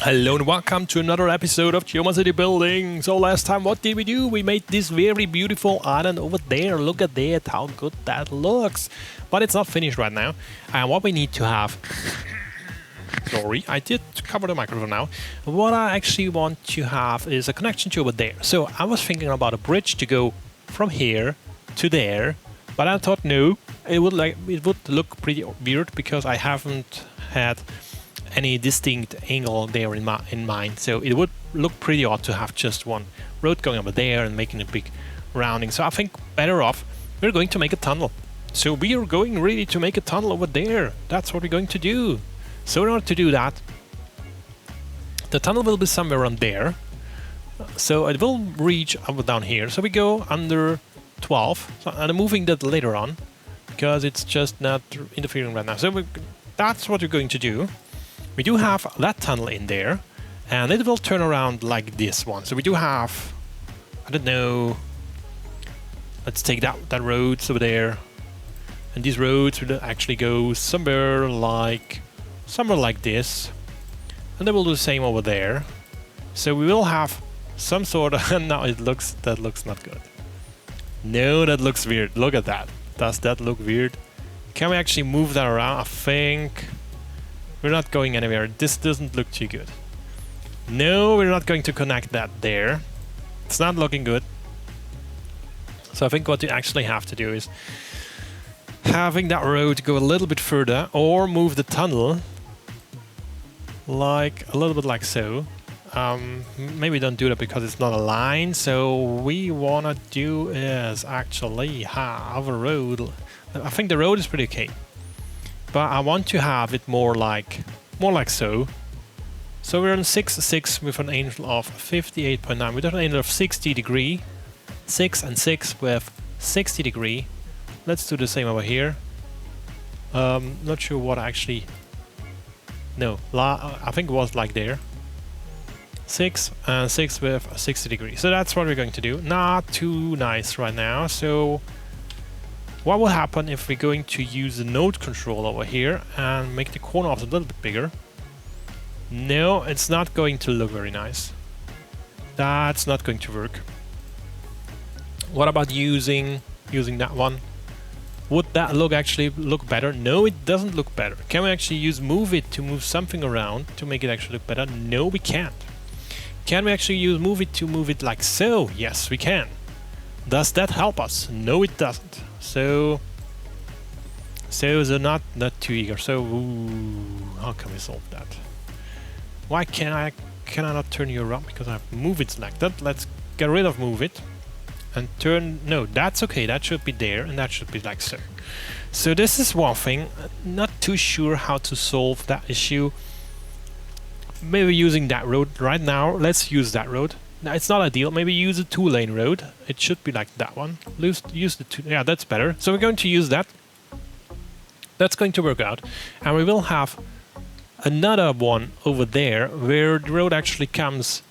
Hello and welcome to another episode of Geoma City Building. So last time what did we do? We made this very beautiful island over there. Look at that, how good that looks. But it's not finished right now. And what we need to have... Sorry, I did cover the microphone now. What I actually want to have is a connection to over there. So I was thinking about a bridge to go from here to there. But I thought no, it would look pretty weird because I haven't had any distinct angle there in mind, so it would look pretty odd to have just one road going over there and making a big rounding. So I think better off we're going to make a tunnel. So we are going really to make a tunnel over there. That's what we're going to do. So in order to do that, the tunnel will be somewhere around there. So it will reach up down here. So we go under 12. So I'm moving that later on because it's just not interfering right now. So that's what we're going to do. We do have that tunnel in there, and it will turn around like this one. So we do have, I don't know, let's take that roads over there, and these roads will actually go somewhere like this, and they will do the same over there. So we will have some sort of, and now that looks not good. No, that looks weird. Look at that. Does that look weird? Can we actually move that around? I think we're not going anywhere. This doesn't look too good. No, we're not going to connect that there. It's not looking good. So I think what you actually have to do is having that road go a little bit further, or move the tunnel like a little bit like so. Maybe don't do that because it's not a line. So we wanna do is actually have a road. I think the road is pretty okay, but I want to have it more like so. So we're on 6 with an angle of 58.9 with an angle of 60 degree. 6 and 6 with 60 degree. Let's do the same over here. Not sure what actually. No, I think it was like there. 6 and 6 with 60 degrees. So that's what we're going to do. Not too nice right now. So what will happen if we're going to use the node control over here and make the corner of it a little bit bigger? No, it's not going to look very nice. That's not going to work. What about using that one? Would that actually look better? No, it doesn't look better. Can we actually use MoveIt to move something around to make it actually look better? No, we can't. Can we actually use MoveIt to move it like so? Yes, we can. Does that help us? No, it doesn't. So they're not too eager. So how can we solve that? Why can I not turn you around? Because I have MoveIt selected. Let's get rid of MoveIt and turn. No, that's okay. That should be there, and that should be like so. So this is one thing. Not too sure how to solve that issue. Maybe using that road right now. Let's use that road. Now, it's not ideal. Maybe use a 2-lane road. It should be like that one. Use the 2. Yeah, that's better. So we're going to use that. That's going to work out. And we will have another one over there where the road actually comes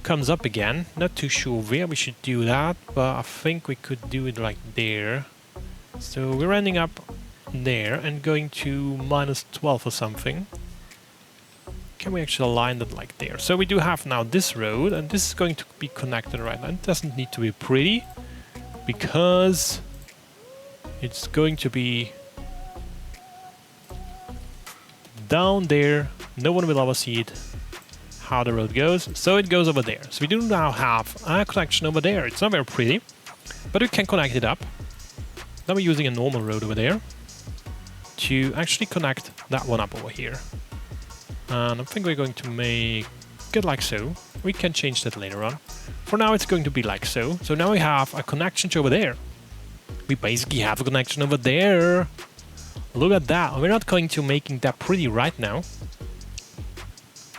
up again. Not too sure where we should do that, but I think we could do it like there. So we're ending up there and going to -12 or something. Can we actually align that like there? So we do have now this road, and this is going to be connected right now. It doesn't need to be pretty because it's going to be down there. No one will ever see it, how the road goes. So it goes over there. So we do now have a connection over there. It's not very pretty, but we can connect it up. Now we're using a normal road over there to actually connect that one up over here. And I think we're going to make it like so. We can change that later on. For now, it's going to be like so. So now we have a connection to over there. We basically have a connection over there. Look at that. We're not going to making that pretty right now.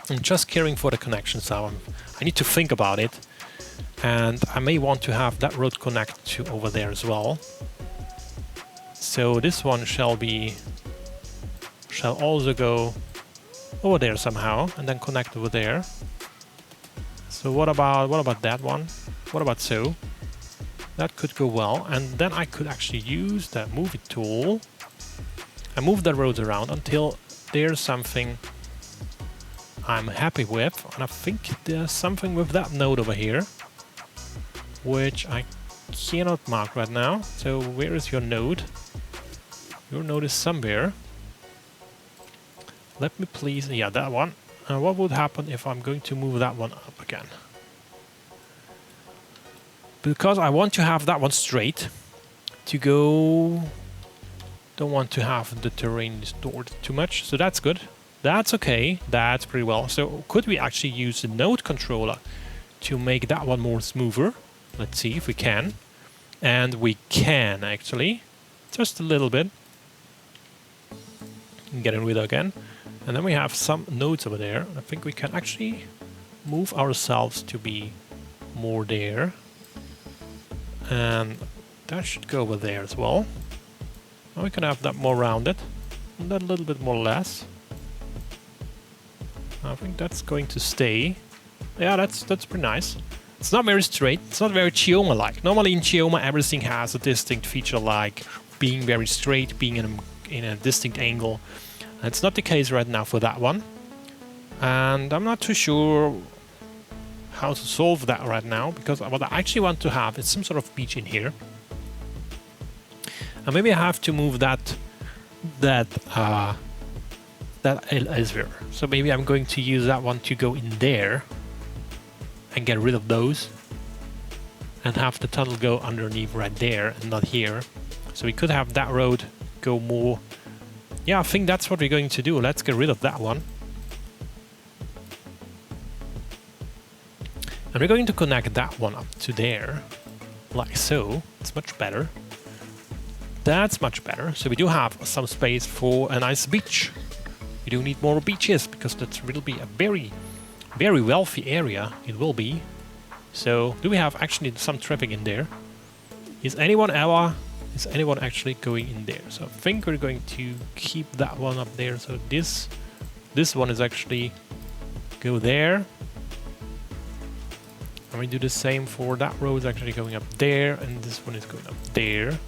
I'm just caring for the connection, so I need to think about it. And I may want to have that road connect to over there as well. So this one shall also go over there somehow, and then connect over there. So what about that one? What about so? That could go well, and then I could actually use that MoveIt tool and move the roads around until there's something I'm happy with. And I think there's something with that node over here, which I cannot mark right now. So where is your node? Your node is somewhere. Let me please, yeah, that one. And what would happen if I'm going to move that one up again? Because I want to have that one straight to go. Don't want to have the terrain distorted too much, so that's good. That's okay, that's pretty well. So could we actually use the node controller to make that one more smoother? Let's see if we can. And we can actually, just a little bit. Get rid of again. And then we have some nodes over there. I think we can actually move ourselves to be more there. And that should go over there as well. Now we can have that more rounded. And that a little bit more less. I think that's going to stay. Yeah, that's pretty nice. It's not very straight. It's not very Geoma-like. Normally in Geoma everything has a distinct feature like being very straight, being in a distinct angle. It's not the case right now for that one. And I'm not too sure how to solve that right now, because what I actually want to have is some sort of beach in here. And maybe I have to move that elsewhere. So maybe I'm going to use that one to go in there and get rid of those and have the tunnel go underneath right there and not here. So we could have that road go more. Yeah, I think that's what we're going to do. Let's get rid of that one. And we're going to connect that one up to there, like so. It's much better. That's much better. So we do have some space for a nice beach. We do need more beaches because that will be a very, very wealthy area. It will be. So do we have actually some traffic in there? Is anyone actually going in there? So I think we're going to keep that one up there. So this one is actually go there. And we do the same for that road, actually going up there, and this one is going up there.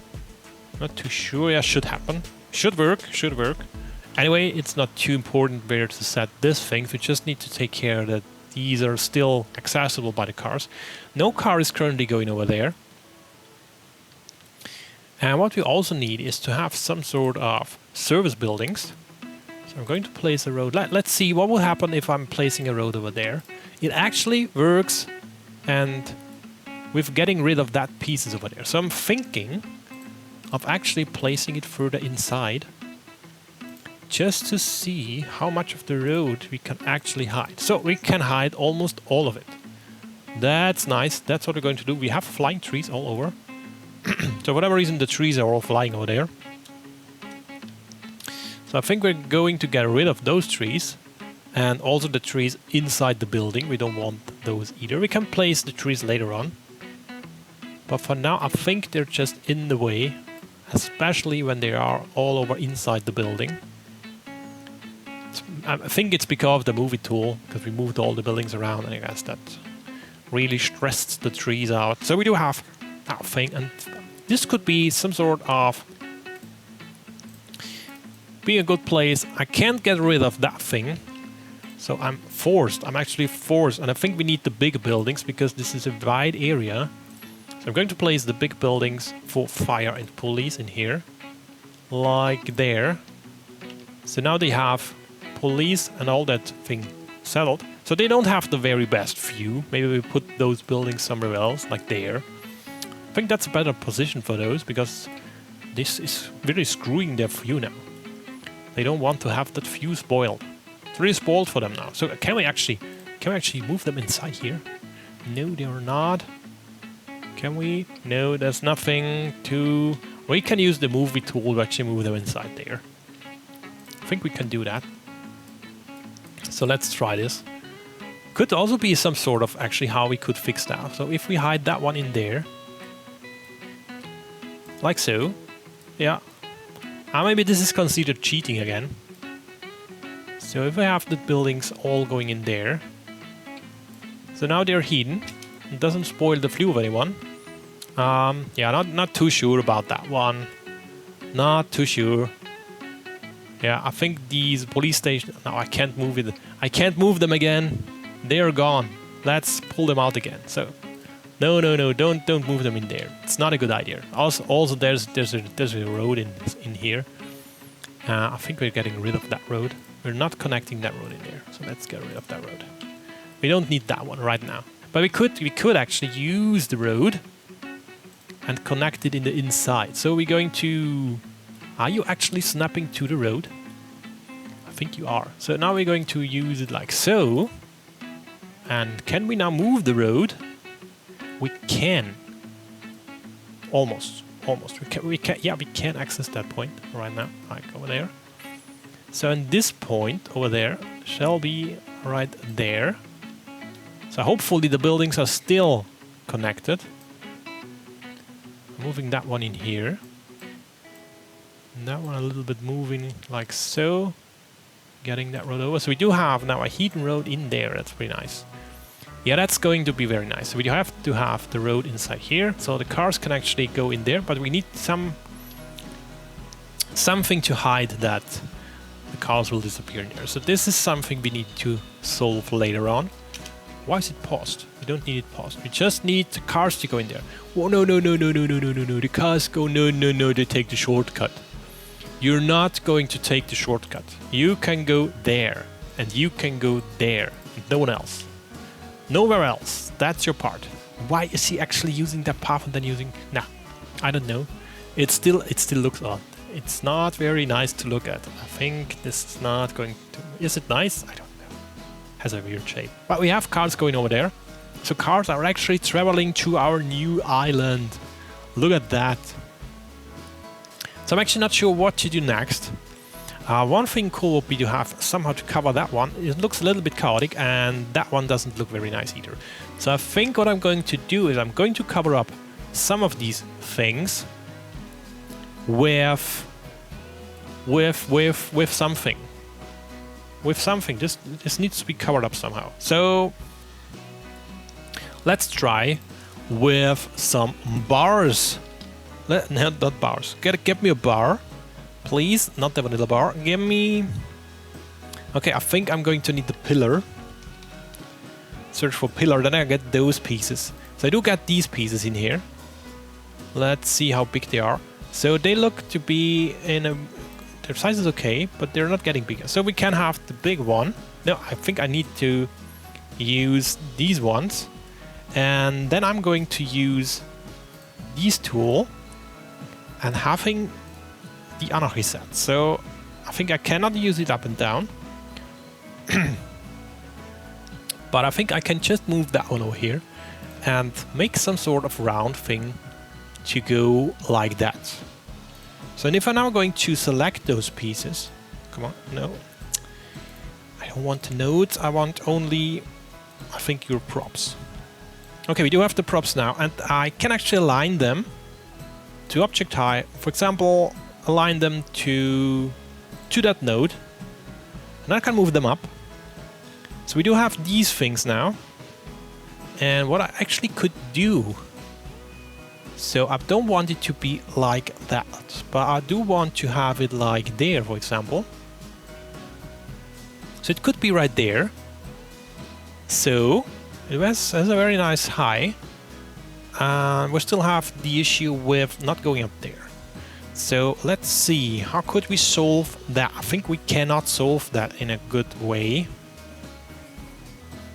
Not too sure. Yeah, should happen. Should work. Should work. Anyway, it's not too important where to set this thing. We just need to take care that these are still accessible by the cars. No car is currently going over there. And what we also need is to have some sort of service buildings. So I'm going to place a road. Let's see what will happen if I'm placing a road over there. It actually works, and with getting rid of that pieces over there. So I'm thinking of actually placing it further inside, just to see how much of the road we can actually hide. So we can hide almost all of it. That's nice. That's what we're going to do. We have flying trees all over. So for whatever reason the trees are all flying over there. So I think we're going to get rid of those trees. And also the trees inside the building. We don't want those either. We can place the trees later on. But for now I think they're just in the way. Especially when they are all over inside the building. I think it's because of the MoveIt tool. Because we moved all the buildings around. And I guess that really stressed the trees out. So we do have that thing. And this could be some sort of be a good place. I can't get rid of that thing. So I'm actually forced, and I think we need the big buildings because this is a wide area. So I'm going to place the big buildings for fire and police in here, like there. So now they have police and all that thing settled. So they don't have the very best view. Maybe we put those buildings somewhere else, like there. I think that's a better position for those because this is really screwing their view now. They don't want to have that view spoiled. It's really spoiled for them now. So can we actually move them inside here? No, they are not. Can we? No, there's nothing to. We can use the MoveIt tool to actually move them inside there. I think we can do that. So let's try this. Could also be some sort of actually how we could fix that. So if we hide that one in there, like so, yeah. Maybe this is considered cheating again. So if I have the buildings all going in there, so now they're hidden. It doesn't spoil the view of anyone. Yeah, not too sure about that one. Not too sure. Yeah, I think these police stations... No, I can't move it. I can't move them again. They're gone. Let's pull them out again. So, no, don't move them in there. It's not a good idea. Also there's a road in here. I think we're getting rid of that road. We're not connecting that road in there. So let's get rid of that road. We don't need that one right now. But we could actually use the road and connect it in the inside. So we're going to... Are you actually snapping to the road? I think you are. So now we're going to use it like so. And can we now move the road? We can. Almost. We can access that point right now. Like over there. So in this point over there shall be right there. So hopefully the buildings are still connected. Moving that one in here. And that one a little bit moving like so. Getting that road over. So we do have now a hidden road in there. That's pretty nice. Yeah, that's going to be very nice. So we have to have the road inside here. So the cars can actually go in there. But we need something to hide that the cars will disappear in there. So this is something we need to solve later on. Why is it paused? We don't need it paused. We just need the cars to go in there. Oh, no. The cars go, no, they take the shortcut. You're not going to take the shortcut. You can go there. And you can go there. No one else. Nowhere else. That's your part. Why is he actually using that path and then using... Nah, I don't know. It still looks odd. It's not very nice to look at. I think this is not going to... Is it nice? I don't know. Has a weird shape. But we have cars going over there. So cars are actually traveling to our new island. Look at that. So I'm actually not sure what to do next. One thing cool would be to have somehow to cover that one. It looks a little bit chaotic and that one doesn't look very nice either. So I think what I'm going to do is I'm going to cover up some of these things with something. With something. This needs to be covered up somehow. So let's try with some bars. Not bars. Get me a bar. Please, not the vanilla bar. Give me... Okay, I think I'm going to need the pillar. Search for pillar, then I get those pieces. So I do get these pieces in here. Let's see how big they are. So they look to be in a... Their size is okay, but they're not getting bigger. So we can have the big one. No, I think I need to use these ones. And then I'm going to use these tool and having the Anarchy set. So I think I cannot use it up and down. But I think I can just move that one over here and make some sort of round thing to go like that. So if I'm now going to select those pieces, come on, no. I don't want the nodes, I want only, I think, your props. Okay, we do have the props now, and I can actually align them to object height. For example, align them to that node, and I can move them up. So we do have these things now, and what I actually could do, so I don't want it to be like that, but I do want to have it like there, for example. So it could be right there. So it has a very nice high. We still have the issue with not going up there. So let's see, how could we solve that? I think we cannot solve that in a good way.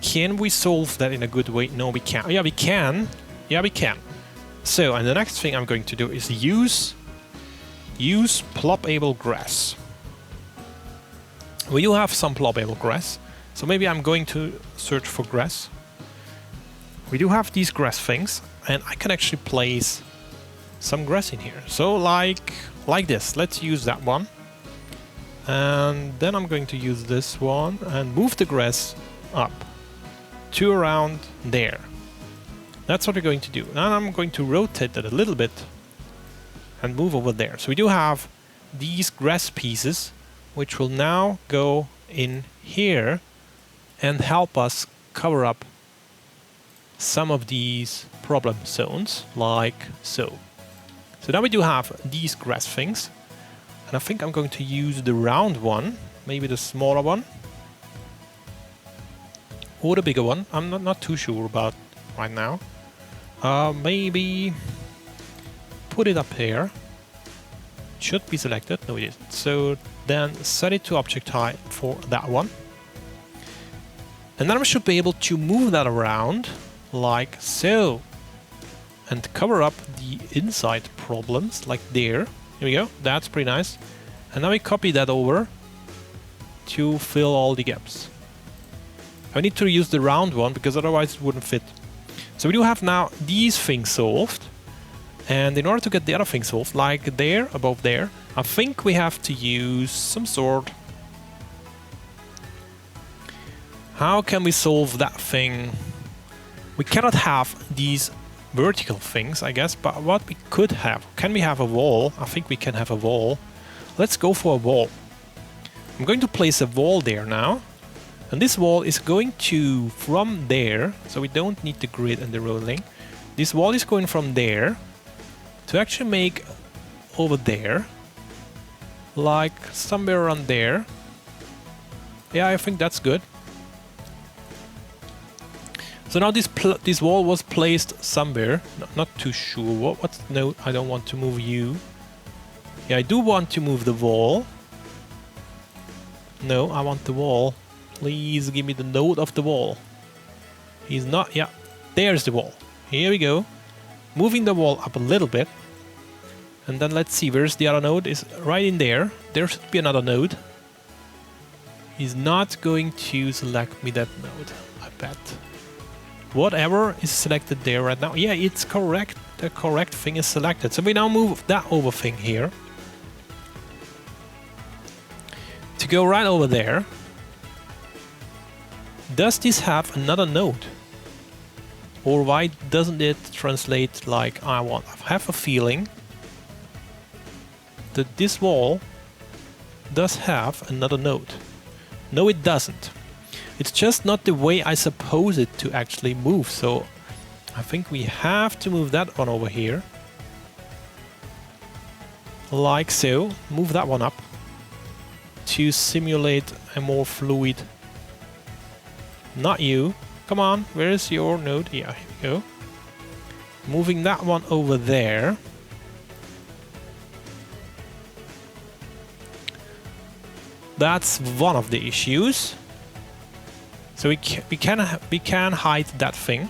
Can we solve that in a good way? No, we can't. Yeah, we can. Yeah, we can. So, and the next thing I'm going to do is use Ploppable Gras. We do have some Ploppable Gras, so maybe I'm going to search for grass. We do have these grass things, and I can actually place some grass in here. So like this. Let's use that one. And then I'm going to use this one and move the grass up to around there. That's what we're going to do. Now I'm going to rotate that a little bit and move over there. So we do have these grass pieces, which will now go in here and help us cover up some of these problem zones, like so. So now we do have these grass things. And I think I'm going to use the round one, maybe the smaller one. Or the bigger one. I'm not too sure about right now. Maybe put it up here. It should be selected. No, it isn't. So then set it to object height for that one. And then we should be able to move that around like so. And cover up the inside problems like there. Here we go. That's pretty nice. And now we copy that over to fill all the gaps. I need to use the round one because otherwise it wouldn't fit. So we do have now these things solved. And in order to get the other thing solved, like there, above there, I think we have to use some sort. How can we solve that thing? We cannot have these vertical things, I guess, but what we could have. Can we have a wall? I think we can have a wall. Let's go for a wall. I'm going to place a wall there now. And this wall is going to, from there, so we don't need the grid and the rolling. This wall is going from there to actually make over there, like somewhere around there. Yeah, I think that's good. So now this wall was placed somewhere. Not too sure. What's no? I don't want to move you. Yeah, I do want to move the wall. No, I want the wall. Please give me the node of the wall. He's not. Yeah, there's the wall. Here we go. Moving the wall up a little bit. And then let's see, where's the other node? Is right in there. There should be another node. He's not going to select me that node, I bet. Whatever is selected there right now. Yeah, it's correct. The correct thing is selected. So we now move that over thing here. To go right over there. Does this have another node? Or why doesn't it translate like I want? I have a feeling that this wall does have another node. No, it doesn't. It's just not the way I suppose it to actually move. So I think we have to move that one over here. Like so. Move that one up to simulate a more fluid. Not you. Come on, where is your node? Yeah, here we go. Moving that one over there. That's one of the issues. So we can hide that thing.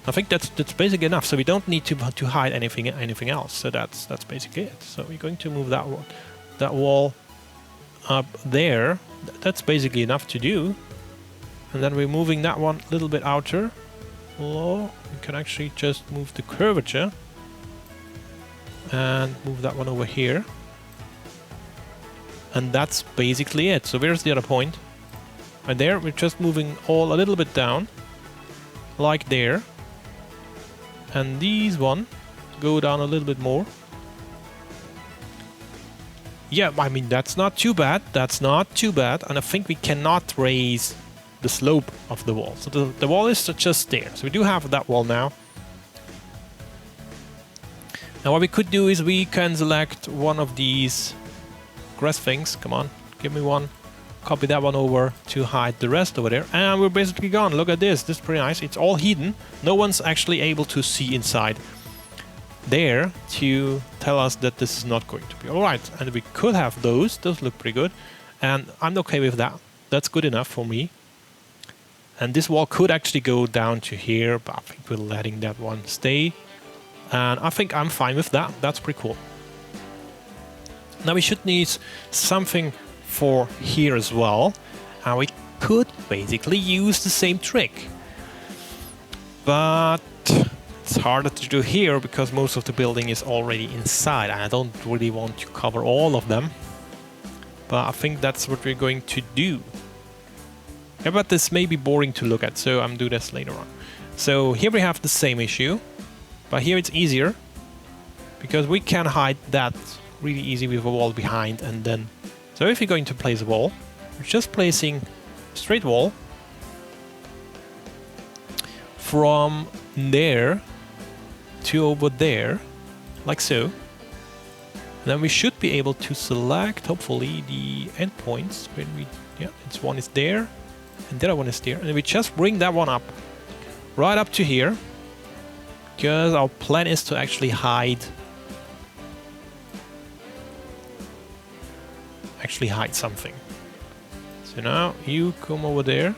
I think that's basically enough. So we don't need to hide anything else. So that's basically it. So we're going to move that wall up there. That's basically enough to do. And then we're moving that one a little bit outer. Oh, we can actually just move the curvature and move that one over here. And that's basically it. So where's the other point? And there, we're just moving all a little bit down, like there. And these one go down a little bit more. Yeah, I mean, that's not too bad. That's not too bad. And I think we cannot raise the slope of the wall. So the wall is just there. So we do have that wall now. Now what we could do is we can select one of these grass things. Come on, give me one. Copy that one over to hide the rest over there. And we're basically gone. Look at this. This is pretty nice. It's all hidden. No one's actually able to see inside there to tell us that this is not going to be alright. And we could have those. Those look pretty good. And I'm okay with that. That's good enough for me. And this wall could actually go down to here, but I think we're letting that one stay. And I think I'm fine with that. That's pretty cool. Now we should need something for here as well. And we could basically use the same trick. But it's harder to do here because most of the building is already inside. And I don't really want to cover all of them. But I think that's what we're going to do. Yeah, but this may be boring to look at, so I'm doing this later on. So here we have the same issue, but here it's easier because we can hide that really easy with a wall behind. And then, so if you're going to place a wall, you're just placing a straight wall from there to over there, like so. Then we should be able to select, hopefully, the endpoints. When we, yeah, this one is there, and the other one is there. And we just bring that one up, right up to here, because our plan is to actually hide something. So now you come over there.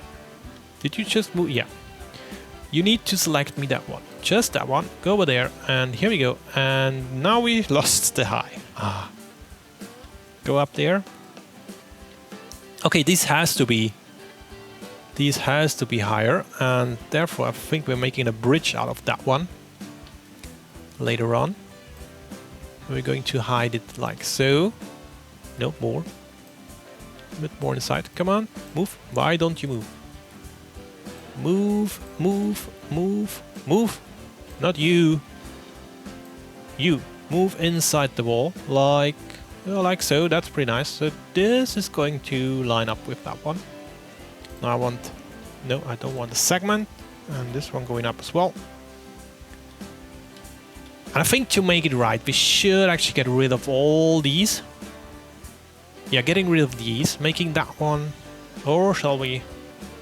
Did you just move? Yeah. You need to select me that one. Just that one. Go over there. And here we go. And now we lost the high. Go up there. Okay, this has to be higher. And therefore I think we're making a bridge out of that one. Later on. We're going to hide it like so. No, more. A bit more inside. Come on, move. Why don't you move? Move, move, move, move. Not you. You. Move inside the wall, like so. That's pretty nice. So this is going to line up with that one. Now I don't want the segment. And this one going up as well. And I think to make it right, we should actually get rid of all these. Yeah, getting rid of these, making that one, or shall we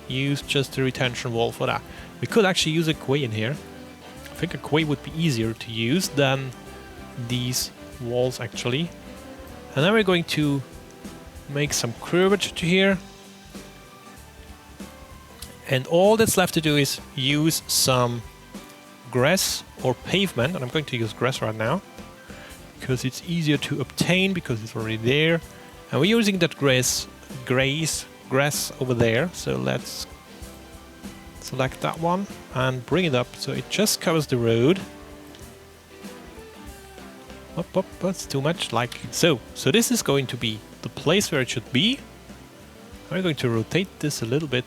use just the retention wall for that? We could actually use a quay in here. I think a quay would be easier to use than these walls actually. And then we're going to make some curvature to here. And all that's left to do is use some grass or pavement, and I'm going to use grass right now because it's easier to obtain because it's already there. And we're using that grass over there, so let's select that one and bring it up so it just covers the road. Up, that's too much, like so. So this is going to be the place where it should be. I'm going to rotate this a little bit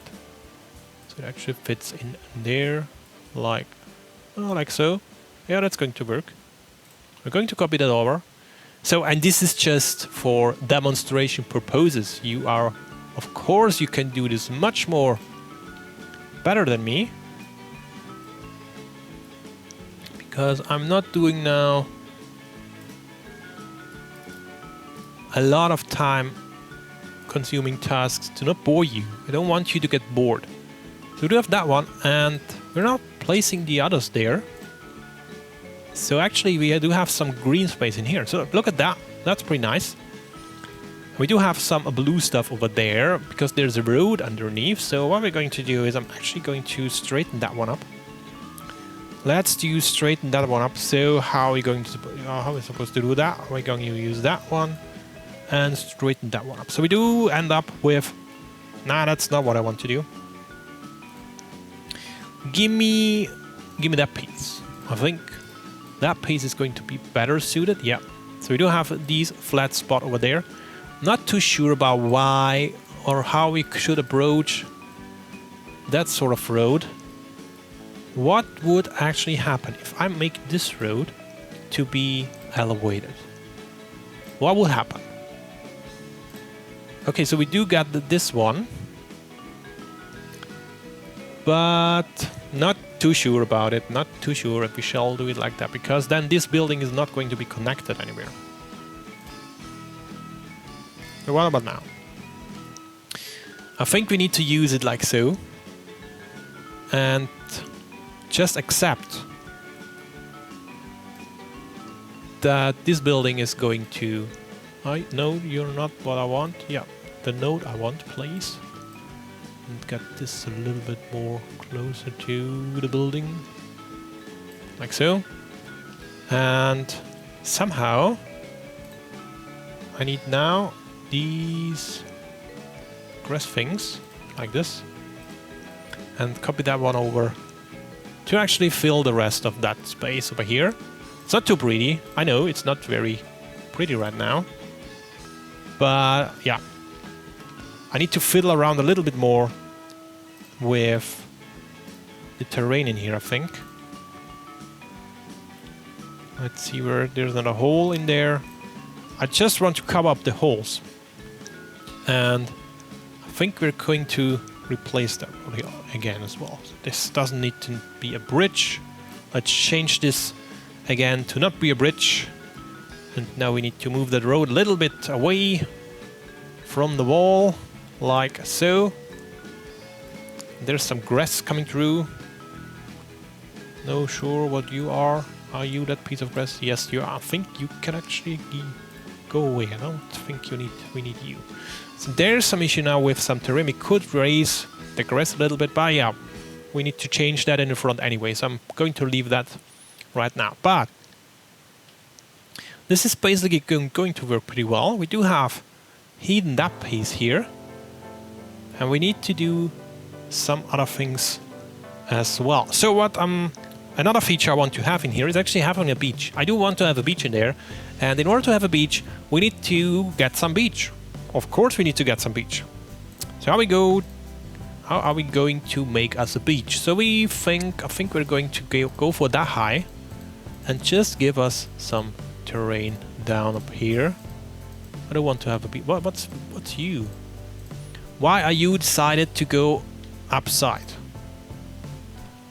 so it actually fits in there, like so. Yeah, that's going to work. We're going to copy that over. So, and this is just for demonstration purposes. Of course, you can do this much more better than me. Because I'm not doing now a lot of time consuming tasks to not bore you. I don't want you to get bored. So we do have that one, and we're not placing the others there. So actually we do have some green space in here. So look at that. That's pretty nice. We do have some blue stuff over there because there's a road underneath. So what we're going to do is I'm actually going to straighten that one up. Let's straighten that one up. So how are we supposed to do that? We're going to use that one and straighten that one up. So we do end up with... Nah, that's not what I want to do. Give me that piece. I think that piece is going to be better suited. Yeah. So we do have these flat spot over there. Not too sure about why or how we should approach that sort of road. What would actually happen if I make this road to be elevated? What will happen? Okay, so we do get this one. But not too sure about it. Not too sure if we shall do it like that. Because then this building is not going to be connected anywhere. So what about now? I think we need to use it like so. And just accept that this building is going to... No, you're not what I want. Yeah, the node I want, please. And get this a little bit more closer to the building. Like so. And somehow I need now these grass things like this. And copy that one over to actually fill the rest of that space over here. It's not too pretty. I know it's not very pretty right now. But yeah, I need to fiddle around a little bit more with the terrain in here, I think. Let's see where there's not a hole in there. I just want to cover up the holes. And I think we're going to replace that again as well. So this doesn't need to be a bridge. Let's change this again to not be a bridge. And now we need to move the road a little bit away from the wall, like so. There's some grass coming through. No sure what you are. Are you that piece of grass? Yes, you are. I think you can actually go away. I don't think we need you. So there's some issue now with some terrain. We could raise the grass a little bit, but yeah, we need to change that in the front anyway. So I'm going to leave that right now. But this is basically going to work pretty well. We do have hidden that piece here, and we need to do some other things as well. So what another feature I want to have in here is actually having a beach. I do want to have a beach in there, and in order to have a beach, we need to get some beach. Of course, we need to get some beach. So how are we going to make us a beach? So I think we're going to go for that high, and just give us some terrain down up here. I don't want to have a beach. What's you? Why are you decided to go upside?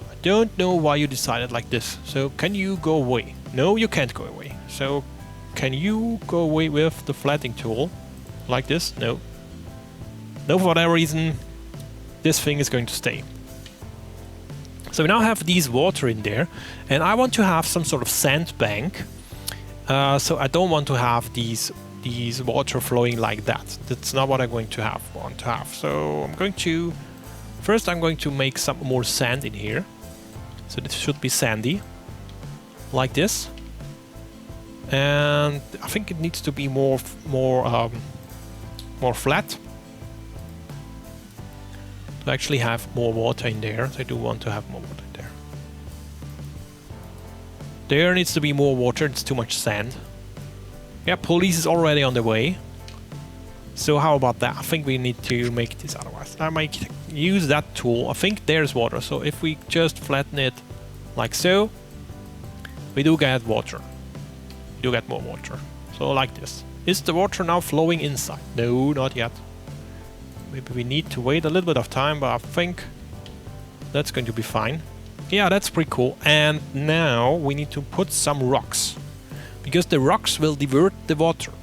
I don't know why you decided like this. So can you go away? No, you can't go away. So can you go away with the flattening tool? Like this? No. No, for whatever reason, this thing is going to stay. So we now have these water in there, and I want to have some sort of sand bank. So I don't want to have these water flowing like that. That's not what I'm going to want to have. So I'm going to make some more sand in here. So this should be sandy, like this. And I think it needs to be more flat to actually have more water in there. So I do want to have more water in there. There needs to be more water. It's too much sand. Yeah, police is already on the way. So how about that? I think we need to make this otherwise. I might use that tool. I think there's water. So if we just flatten it like so, we do get water. We do get more water. So like this. Is the water now flowing inside? No, not yet. Maybe we need to wait a little bit of time, but I think that's going to be fine. Yeah, that's pretty cool. And now we need to put some rocks, because the rocks will divert the water.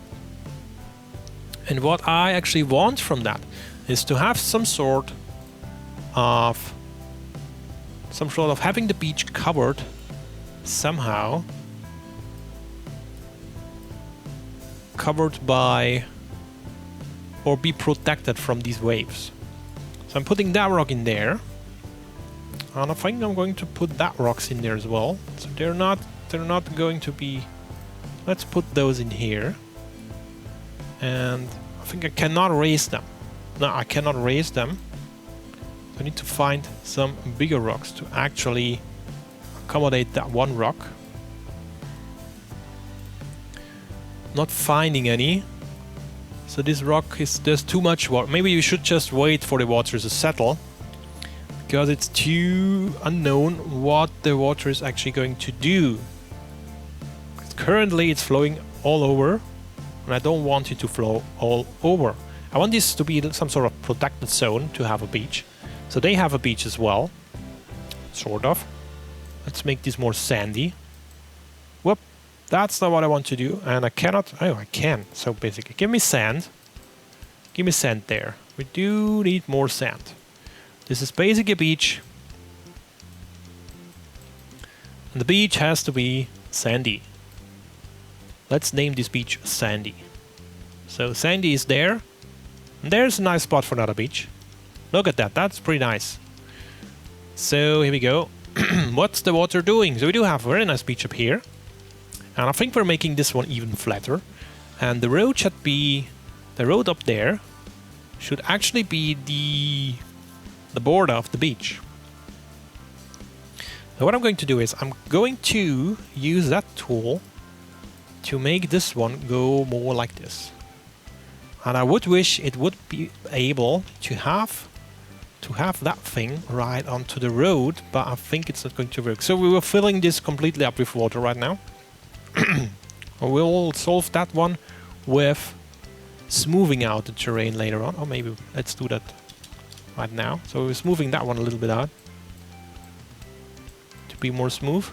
And what I actually want from that is to have some sort of having the beach covered somehow, covered by, or be protected from these waves. So I'm putting that rock in there, and I think I'm going to put that rocks in there as well. So they're not going to be. Let's put those in here. And I think I cannot raise them. No, I cannot raise them. So I need to find some bigger rocks to actually accommodate that one rock. Not finding any. So this rock there's too much water. Maybe you should just wait for the water to settle, because it's too unknown what the water is actually going to do. Currently it's flowing all over, and I don't want it to flow all over. I want this to be some sort of protected zone to have a beach. So they have a beach as well, sort of. Let's make this more sandy. Whoop, that's not what I want to do, and I cannot. Oh, I can. So basically, give me sand. Give me sand there. We do need more sand. This is basically a beach, and the beach has to be sandy. Let's name this beach Sandy. So Sandy is there. And there's a nice spot for another beach. Look at that, that's pretty nice. So here we go. What's the water doing? So we do have a very nice beach up here. And I think we're making this one even flatter. And the road should be, the road up there should actually be the border of the beach. So what I'm going to do is I'm going to use that tool to make this one go more like this. And I would wish it would be able to have that thing right onto the road, but I think it's not going to work. So we were filling this completely up with water right now. We'll solve that one with smoothing out the terrain later on. Or maybe let's do that right now. So we're smoothing that one a little bit out to be more smooth.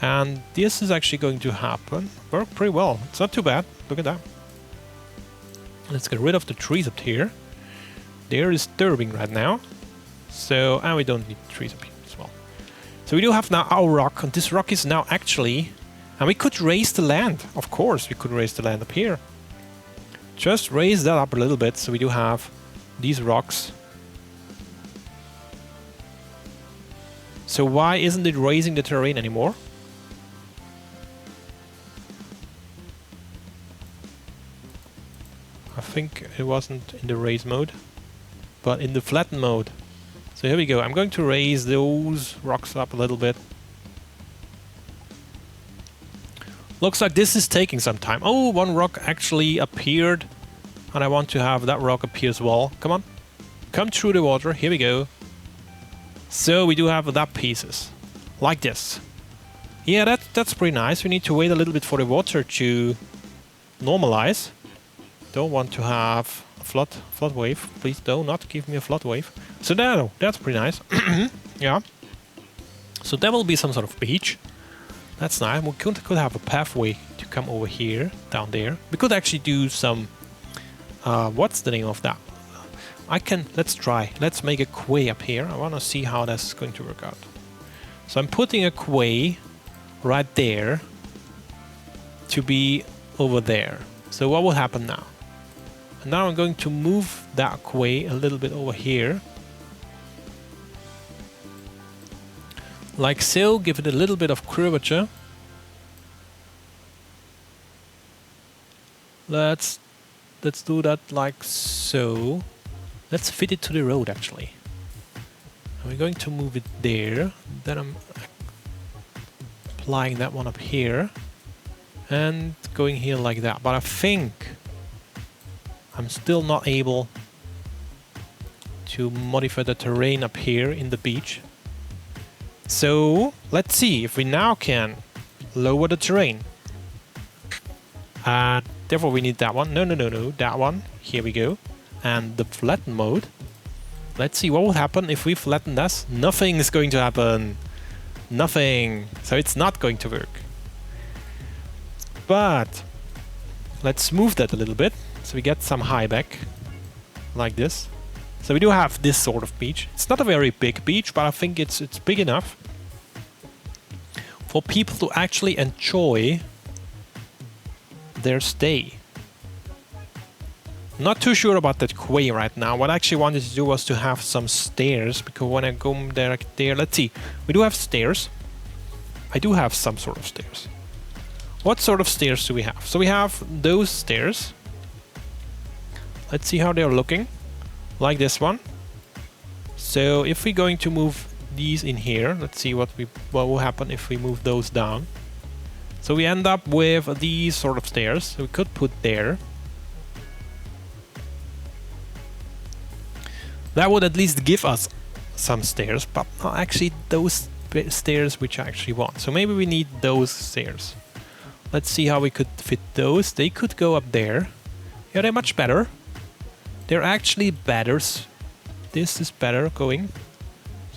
And this is actually going to happen. Work pretty well. It's not too bad. Look at that. Let's get rid of the trees up here. They're disturbing right now. So, and we don't need trees up here as well. So we do have now our rock, and this rock is now actually... And we could raise the land. Of course, we could raise the land up here. Just raise that up a little bit, so we do have these rocks. So why isn't it raising the terrain anymore? I think it wasn't in the raise mode, but in the flatten mode. So here we go. I'm going to raise those rocks up a little bit. Looks like this is taking some time. Oh, one rock actually appeared, and I want to have that rock appear as well. Come on. Come through the water. Here we go. So we do have that pieces. Like this. Yeah, that's pretty nice. We need to wait a little bit for the water to normalize. Don't want to have a flood wave. Please do not give me a flood wave. So that's pretty nice. Yeah. So there will be some sort of beach. That's nice. We could have a pathway to come over here, down there. We could actually do some... what's the name of that? Let's try. Let's make a quay up here. I want to see how that's going to work out. So I'm putting a quay right there to be over there. So what will happen now? And now I'm going to move that quay a little bit over here. Like so, give it a little bit of curvature. Let's do that like so. Let's fit it to the road actually. And we're going to move it there. Then I'm applying that one up here. And going here like that. But I think I'm still not able to modify the terrain up here in the beach. So let's see if we now can lower the terrain. And therefore we need that one. No, that one. Here we go. And the flatten mode. Let's see what will happen if we flatten this. Nothing is going to happen. Nothing. So it's not going to work. But let's move that a little bit. So we get some high back. Like this. So we do have this sort of beach. It's not a very big beach, but I think it's big enough for people to actually enjoy their stay. Not too sure about that quay right now. What I actually wanted to do was to have some stairs, because when I go there, let's see. We do have stairs. I do have some sort of stairs. What sort of stairs do we have? So we have those stairs. Let's see how they're looking. Like this one. So if we're going to move these in here, let's see what will happen if we move those down. So we end up with these sort of stairs. So we could put there. That would at least give us some stairs, but not actually those stairs which I actually want. So maybe we need those stairs. Let's see how we could fit those. They could go up there. Yeah, they're much better. They're actually better. This is better going.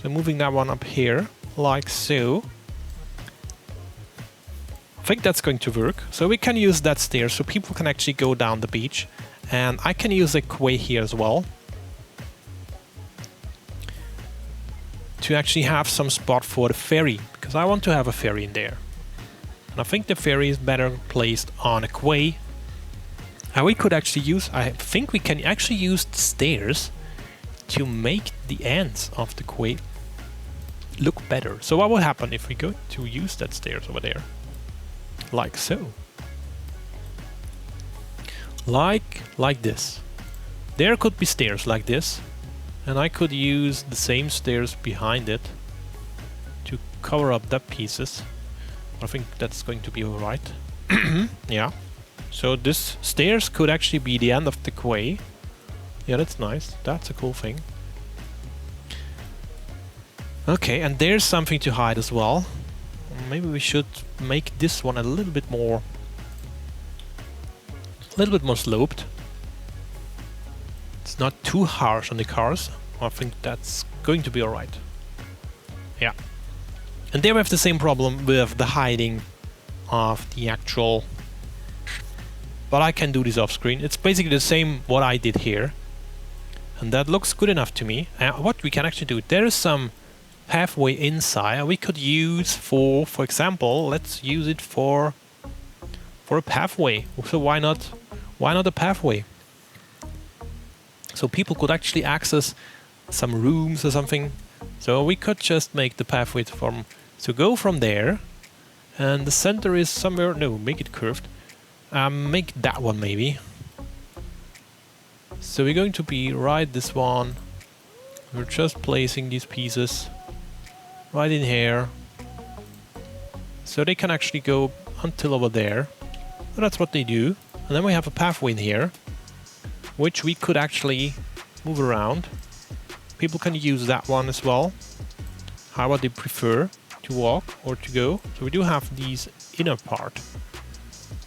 So moving that one up here, like so. I think that's going to work. So we can use that stair so people can actually go down the beach. And I can use a quay here as well. To actually have some spot for the ferry. Because I want to have a ferry in there. And I think the ferry is better placed on a quay. And we could actually use, I think we can actually use the stairs to make the ends of the quay look better. So what will happen if we go to use that stairs over there? Like so. Like this. There could be stairs like this. And I could use the same stairs behind it to cover up that pieces. I think that's going to be alright. Yeah. So this stairs could actually be the end of the quay. Yeah, that's nice. That's a cool thing. Okay, and there's something to hide as well. Maybe we should make this one a little bit more sloped. It's not too harsh on the cars. I think that's going to be alright. Yeah. And there we have the same problem with the hiding of the actual... But I can do this off screen. It's basically the same what I did here. And that looks good enough to me. What we can actually do, there is some pathway inside we could use for example, let's use it for a pathway. So why not a pathway? So people could actually access some rooms or something. So we could just make the pathway go from there, and the center is somewhere. No, make it curved. Make that one maybe. So we're going to be right this one. We're just placing these pieces right in here, so they can actually go until over there. So that's what they do. And then we have a pathway in here, which we could actually move around. People can use that one as well, however they prefer to walk or to go. So we do have these inner part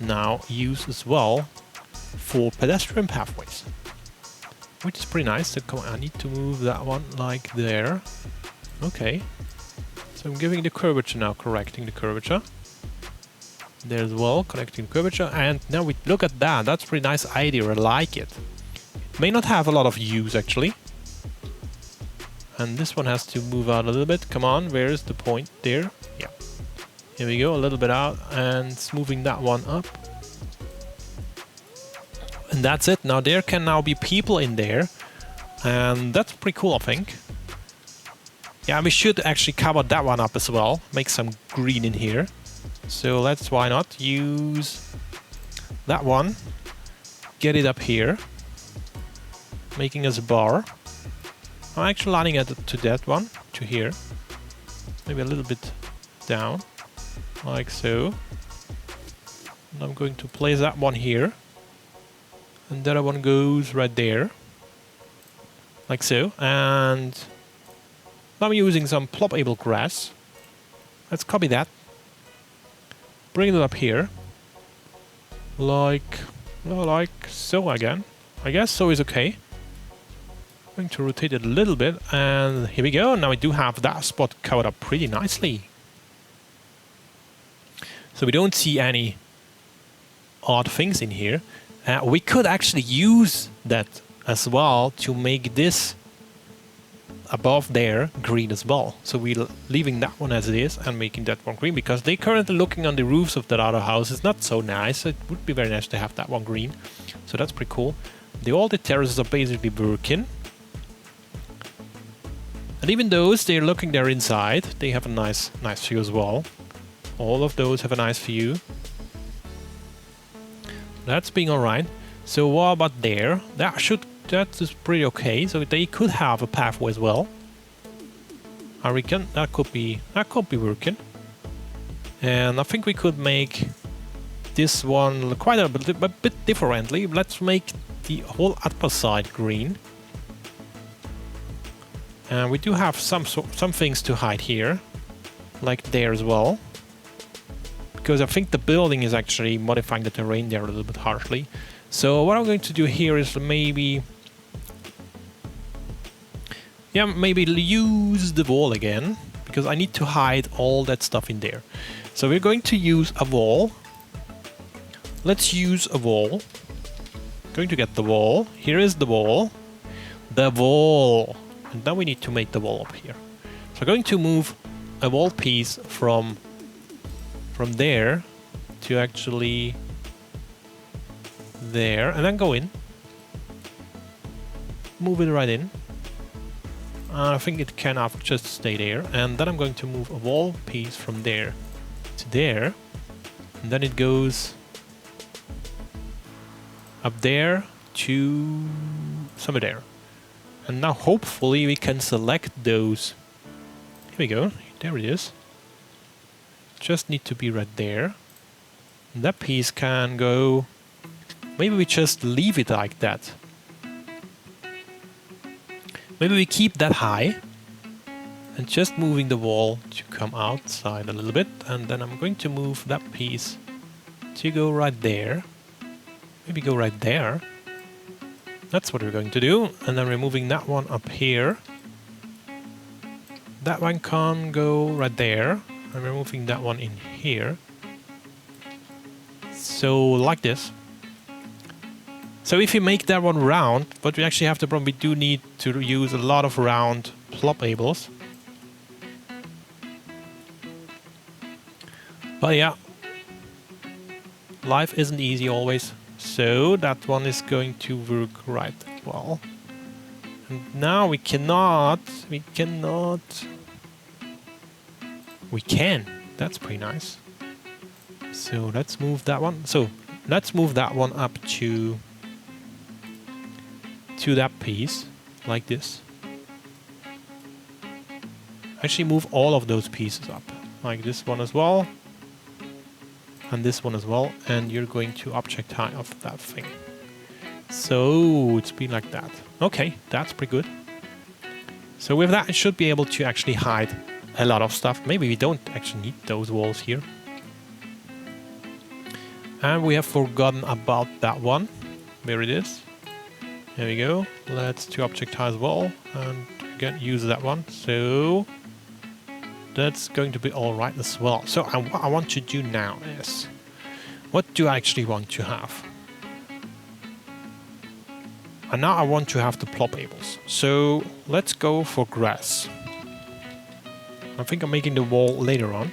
now used as well for pedestrian pathways, which is pretty nice. So come on, I need to move that one like there. Okay. So I'm giving the curvature now, correcting the curvature. There as well, correcting the curvature. And now we look at that. That's a pretty nice idea. I like it. It may not have a lot of use actually. And this one has to move out a little bit. Come on, where is the point there? Yeah. Here we go, a little bit out and smoothing that one up. And that's it. Now there can now be people in there. And that's pretty cool, I think. Yeah, we should actually cover that one up as well. Make some green in here. So let's, why not, use that one. Get it up here. Making us a bar. I'm actually lining it to that one, to here. Maybe a little bit down. Like so. And I'm going to place that one here. And the other one goes right there. Like so. And now I'm using some Ploppable Gras. Let's copy that. Bring it up here. Like so again. I guess so is okay. I'm going to rotate it a little bit, and here we go. Now we do have that spot covered up pretty nicely. So we don't see any odd things in here. We could actually use that as well to make this above there green as well. So we're leaving that one as it is and making that one green, because they currently looking on the roofs of that other house is not so nice. It would be very nice to have that one green. So that's pretty cool. All the terraces are basically working. And even those, they're looking there inside, they have a nice view as well. All of those have a nice view. That's being alright. So what about there? That is pretty okay. So they could have a pathway as well. I reckon that could be working. And I think we could make this one quite a bit differently. Let's make the whole upper side green. And we do have some things to hide here, like there as well. Because I think the building is actually modifying the terrain there a little bit harshly. So what I'm going to do here is maybe use the wall again, because I need to hide all that stuff in there. So we're going to use a wall. Let's use a wall. Going to get the wall. Here is the wall. The wall. And now we need to make the wall up here. So I'm going to move a wall piece from there to actually there, and then go in. Move it right in. I think it can just stay there. And then I'm going to move a wall piece from there to there. And then it goes up there to somewhere there. And now hopefully we can select those. Here we go. There it is. Just need to be right there. And that piece can go... Maybe we just leave it like that. Maybe we keep that high. And just moving the wall to come outside a little bit. And then I'm going to move that piece to go right there. Maybe go right there. That's what we're going to do. And then we're moving that one up here. That one can go right there. And we're moving that one in here. So like this. So if you make that one round, but we actually have the problem, we do need to use a lot of round ploppables. But yeah, life isn't easy always. So that one is going to work right well. And now we can. That's pretty nice. So let's move that one. So let's move that one up to that piece, like this. Actually move all of those pieces up, like this one as well. And this one as well. And you're going to object height of that thing. So it's been like that. Okay, that's pretty good. So with that, it should be able to actually hide a lot of stuff. Maybe we don't actually need those walls here. And we have forgotten about that one. There it is. There we go. Let's to objectize wall and again use that one. So that's going to be all right as well. So what I want to do now is, what do I actually want to have? And now I want to have the ploppables. So let's go for grass. I think I'm making the wall later on.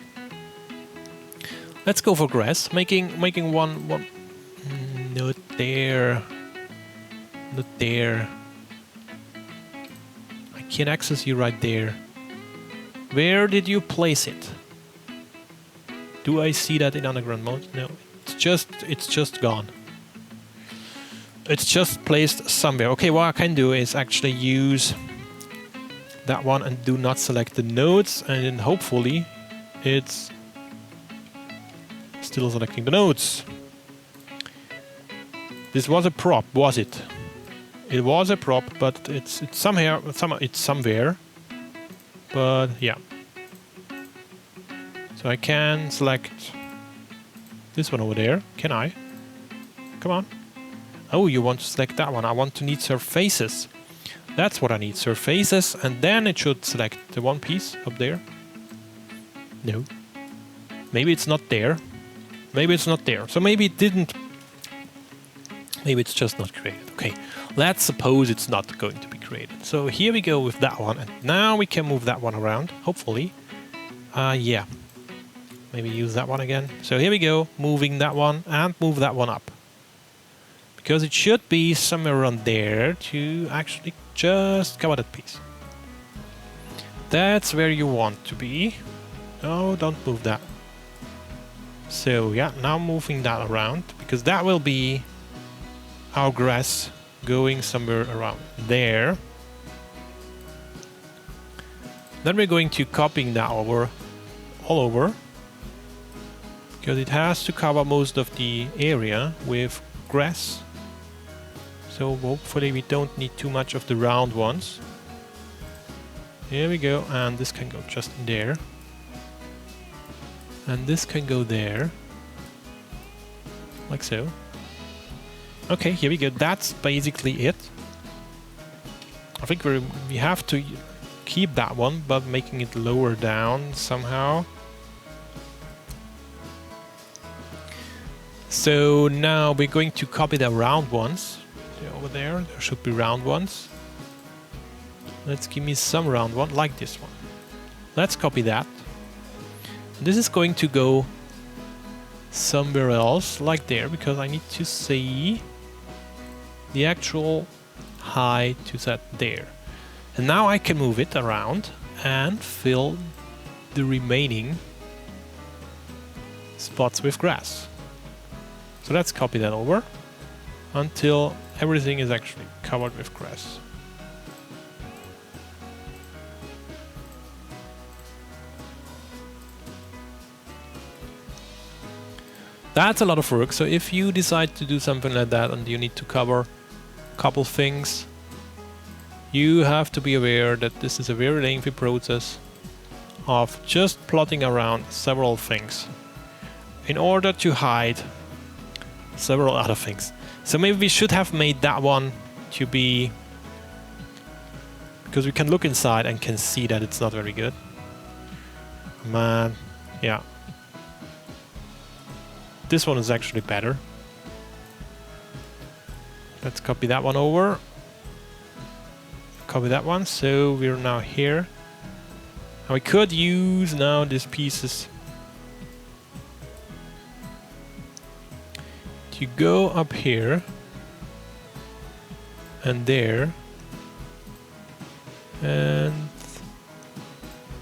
Let's go for grass. Making one. Not there. Not there. I can't access you right there. Where did you place it? Do I see that in underground mode? No, it's just gone. It's just placed somewhere. Okay, what I can do is actually use that one and do not select the nodes, and then hopefully it's still selecting the nodes. This was a prop, was it? It was a prop, but it's somewhere. But yeah. So I can select this one over there. Can I? Come on. Oh, you want to select that one. I want to need surfaces. That's what I need, surfaces, and then it should select the one piece up there. No. Maybe it's not there. Maybe it's not there. So maybe it didn't. Maybe it's just not created. Okay, let's suppose it's not going to be created. So here we go with that one, and now we can move that one around, hopefully. Yeah. Maybe use that one again. So here we go, moving that one and move that one up. Because it should be somewhere around there to actually just cover that piece. That's where you want to be. No, don't move that. So yeah, now moving that around, because that will be our grass going somewhere around there. Then we're going to copying that over all over, because it has to cover most of the area with grass. So hopefully we don't need too much of the round ones. Here we go, and this can go just in there. And this can go there. Like so. Okay, here we go. That's basically it. I think we have to keep that one, but making it lower down somehow. So now we're going to copy the round ones. Over there should be round ones. Let's give me some round one, like this one. Let's copy that. This is going to go somewhere else, like there, because I need to see the actual height to set there. And now I can move it around and fill the remaining spots with grass. So let's copy that over until everything is actually covered with grass. That's a lot of work, so if you decide to do something like that and you need to cover a couple things, you have to be aware that this is a very lengthy process of just plotting around several things in order to hide several other things. So maybe we should have made that one to be, because we can look inside and can see that it's not very good. Man, Yeah. This one is actually better. Let's copy that one over. Copy that one. So we're now here. And we could use now these pieces to go up here and there. And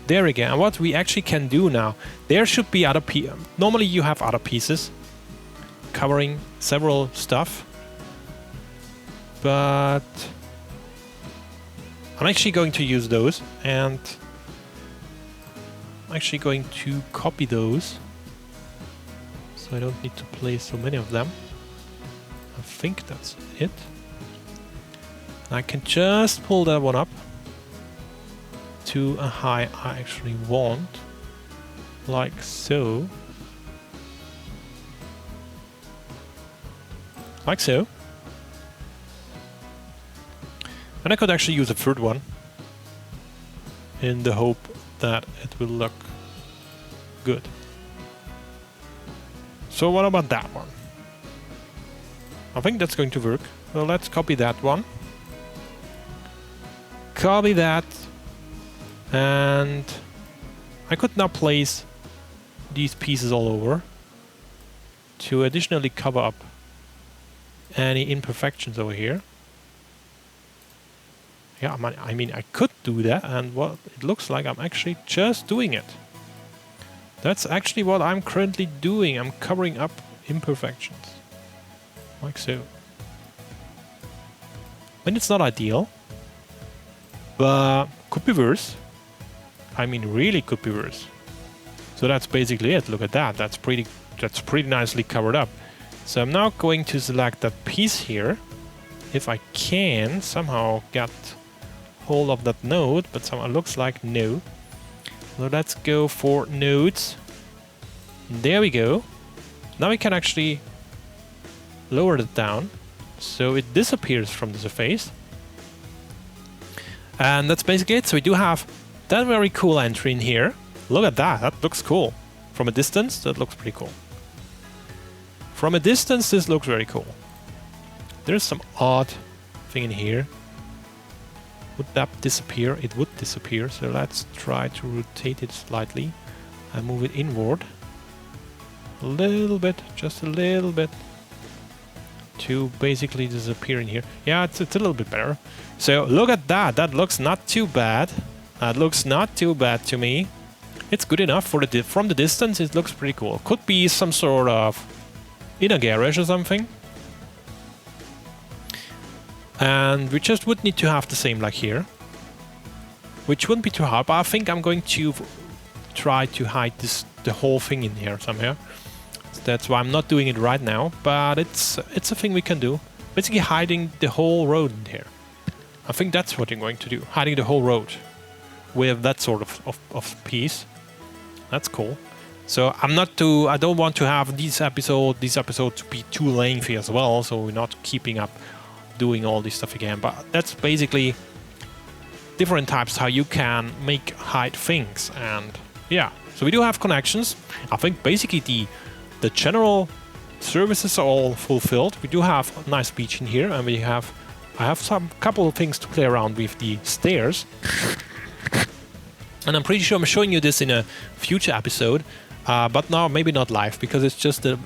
there again. And what we actually can do now, there should be other pieces. Normally you have other pieces covering several stuff, but I'm actually going to use those, and I'm actually going to copy those so I don't need to place so many of them. I think that's it. I can just pull that one up to a height I actually want, like so. Like so. And I could actually use a third one in the hope that it will look good. So what about that one? I think that's going to work. Well, let's copy that one. Copy that. And I could now place these pieces all over to additionally cover up any imperfections over here. Yeah, I mean, I could do that, and what it looks like I'm actually just doing it. That's actually what I'm currently doing. I'm covering up imperfections. Like so. I mean, it's not ideal, but could be worse. I mean, really could be worse. So that's basically it. Look at that. That's pretty nicely covered up. So I'm now going to select that piece here. If I can somehow get hold of that node, but somehow it looks like no. So let's go for nodes. There we go. Now we can actually lower it down so it disappears from the surface. And that's basically it. So we do have that very cool entry in here. Look at that. That looks cool. From a distance, that looks pretty cool. From a distance, this looks very cool. There's some odd thing in here. Would that disappear? It would disappear. So let's try to rotate it slightly and move it inward. A little bit, just a little bit. To basically disappear in here. Yeah, it's a little bit better. So look at that. That looks not too bad. That looks not too bad to me. It's good enough for from the distance. It looks pretty cool. Could be some sort of inner garage or something. And we just would need to have the same like here, which wouldn't be too hard. But I think I'm going to try to hide the whole thing in here somewhere. So that's why I'm not doing it right now. But it's a thing we can do. Basically hiding the whole road in here. I think that's what I'm going to do. Hiding the whole road with that sort of piece. That's cool. So I don't want to have these episodes to be too lengthy as well. So we're not keeping up doing all this stuff again. But that's basically different types how you can hide things. And yeah, so we do have connections. I think basically the general services are all fulfilled. We do have a nice beach in here, and I have some couple of things to play around with the stairs. And I'm pretty sure I'm showing you this in a future episode, but now maybe not live, because it's just a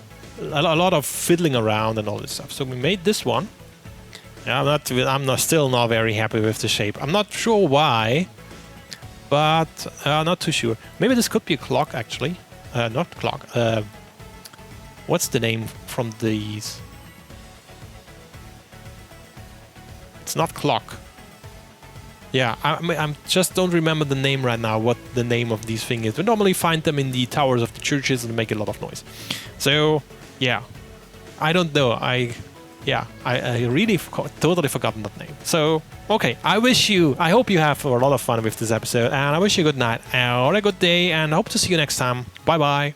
lot of fiddling around and all this stuff. So we made this one. Yeah, I'm still not very happy with the shape. I'm not sure why, but not too sure. Maybe this could be a clock actually. Not clock. What's the name from these? It's not clock. Yeah, I just don't remember the name right now, what the name of these things is. We normally find them in the towers of the churches and make a lot of noise. So, yeah. I don't know. I really totally forgotten that name. So, okay. I hope you have a lot of fun with this episode, and I wish you a good night or a good day, and I hope to see you next time. Bye-bye.